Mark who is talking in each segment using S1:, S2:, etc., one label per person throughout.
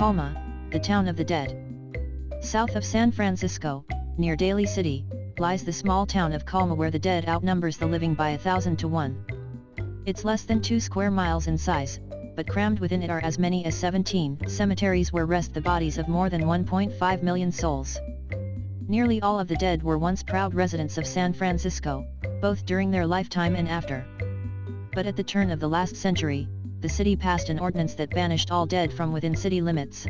S1: Colma, the town of the dead. South of San Francisco, near Daly City, lies the small town of Colma where the dead outnumbers the living by 1,000 to 1. It's less than 2 square miles in size, but crammed within it are as many as 17 cemeteries where rest the bodies of more than 1.5 million souls. Nearly all of the dead were once proud residents of San Francisco, both during their lifetime and after. But at the turn of the last century, the city passed an ordinance that banished all dead from within city limits.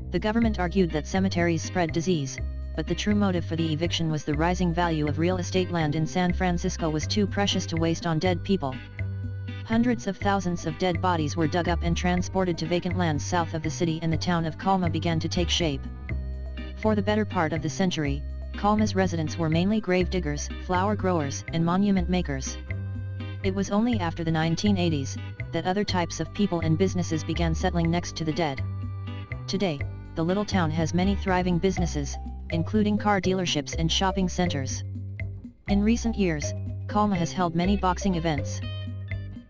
S1: The government argued that cemeteries spread disease, but the true motive for the eviction was the rising value of real estate. Land in San Francisco was too precious to waste on dead people. Hundreds of thousands of dead bodies were dug up and transported to vacant lands south of the city, and the town of Colma began to take shape. For the better part of the century, Colma's residents were mainly grave diggers, flower growers, and monument makers. It was only after the 1980s that other types of people and businesses began settling next to the dead. Today, the little town has many thriving businesses, including car dealerships and shopping centers. In recent years, Colma has held many boxing events.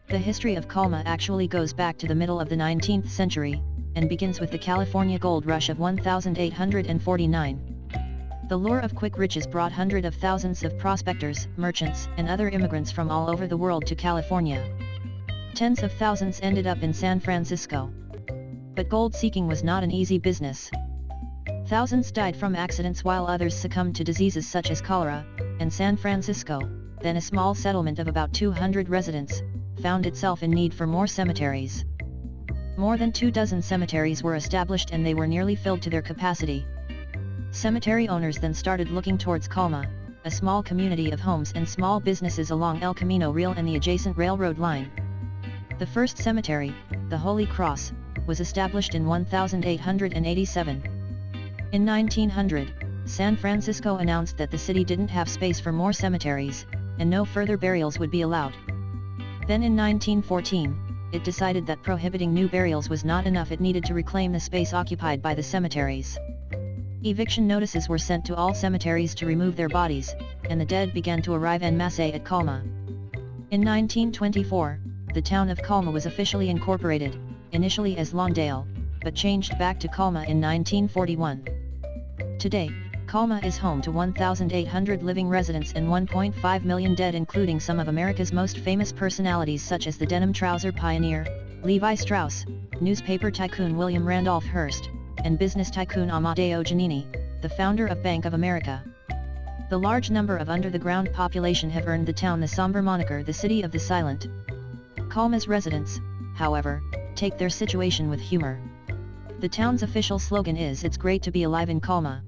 S1: The history of Colma actually goes back to the middle of the 19th century, and begins with the California gold rush of 1849. The lure of quick riches brought hundreds of thousands of prospectors, merchants, and other immigrants from all over the world to California. Tens of thousands ended up in San Francisco. But gold seeking was not an easy business. Thousands died from accidents while others succumbed to diseases such as cholera, and San Francisco, then a small settlement of about 200 residents, found itself in need for more cemeteries. More than 24 cemeteries were established and they were nearly filled to their capacity. Cemetery owners then started looking towards Colma, a small community of homes and small businesses along El Camino Real and the adjacent railroad line. The first cemetery, the Holy Cross, was established in 1887. In 1900, San Francisco announced that the city didn't have space for more cemeteries, and no further burials would be allowed. Then in 1914, it decided that prohibiting new burials was not enough. It needed to reclaim the space occupied by the cemeteries. Eviction notices were sent to all cemeteries to remove their bodies, and the dead began to arrive en masse at Colma. In 1924, the town of Colma was officially incorporated, initially as Lawndale, but changed back to Colma in 1941. Today, Colma is home to 1,800 living residents and 1.5 million dead, including some of America's most famous personalities such as the denim trouser pioneer, Levi Strauss, newspaper tycoon William Randolph Hearst, and business tycoon Amadeo Giannini, the founder of Bank of America. The large number of under-the-ground population have earned the town the somber moniker the City of the Silent. Colma's residents, however, take their situation with humor. The town's official slogan is "It's great to be alive in Colma."